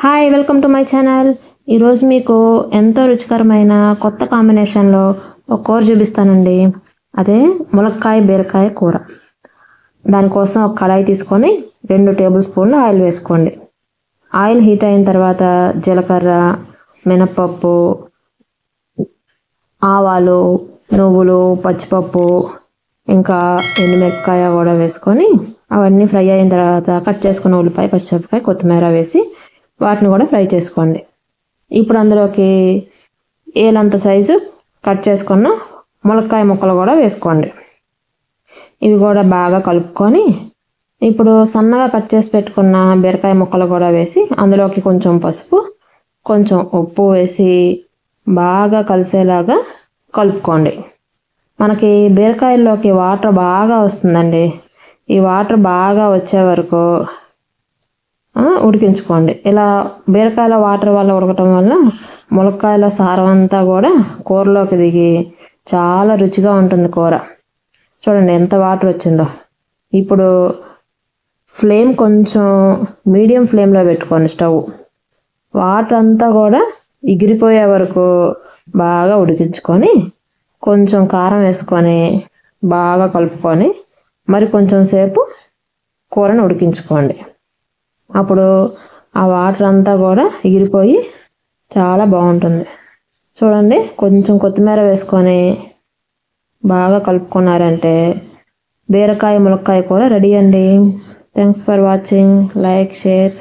Hi welcome to my channel. ఈరోజు మీకు ఎంతో రుచికరమైన కొత్త కాంబినేషన్లో ఒక కూర చూపిస్తానండి. అదే ములక్కాయ బీరకాయ కూర. దానికోసం ఒక కడాయి తీసుకొని 2 టేబుల్ స్పూన్లు ఆయిల్ వేసుకోండి. ఆయిల్ హీట్ అయిన తర్వాత జీలకర్ర, మినపప్పు, ఆవాలు, నువ్వులు, పచ్చిపప్పు, ఇంకా ఎండుమిరపకాయ కూడా వేసుకొని అవన్నీ ఫ్రై అయిన తర్వాత కట్ చేసుకున్న ఉల్లిపాయ, పచ్చిమిరపకాయ, కొత్తిమీర వేసి వాటిని కూడా ఫ్రై చేసుకోండి. ఇప్పుడు అందులోకి ఏలంత సైజు కట్ చేసుకున్న ములక్కాయ ముక్కలు కూడా వేసుకోండి. ఇవి కూడా బాగా కలుపుకొని ఇప్పుడు సన్నగా కట్ చేసి పెట్టుకున్న బీరకాయ ముక్కలు కూడా వేసి అందులోకి కొంచెం పసుపు, కొంచెం ఉప్పు వేసి బాగా కలిసేలాగా కలుపుకోండి. మనకి బీరకాయల్లోకి వాటర్ బాగా వస్తుందండి. ఈ వాటర్ బాగా వచ్చే వరకు ఉడికించుకోండి. ఇలా బీరకాయల వాటర్ వల్ల ఉడకటం వల్ల ములక్కాయల సారం అంతా కూడా కూరలోకి దిగి చాలా రుచిగా ఉంటుంది కూర. చూడండి ఎంత వాటర్ వచ్చిందో. ఇప్పుడు ఫ్లేమ్ కొంచెం మీడియం ఫ్లేమ్లో పెట్టుకోండి స్టవ్. వాటర్ అంతా కూడా ఎగిరిపోయే వరకు బాగా ఉడికించుకొని కొంచెం కారం వేసుకొని బాగా కలుపుకొని మరి కొంచెం సేపు కూరను ఉడికించుకోండి. అప్పుడు ఆ వాటర్ అంతా కూడా ఎగిరిపోయి చాలా బాగుంటుంది. చూడండి కొంచెం కొత్తిమీర వేసుకొని బాగా కలుపుకున్నారంటే బీరకాయ ములక్కాయ కూర రెడీ అండి. Thanks for watching. Like, share,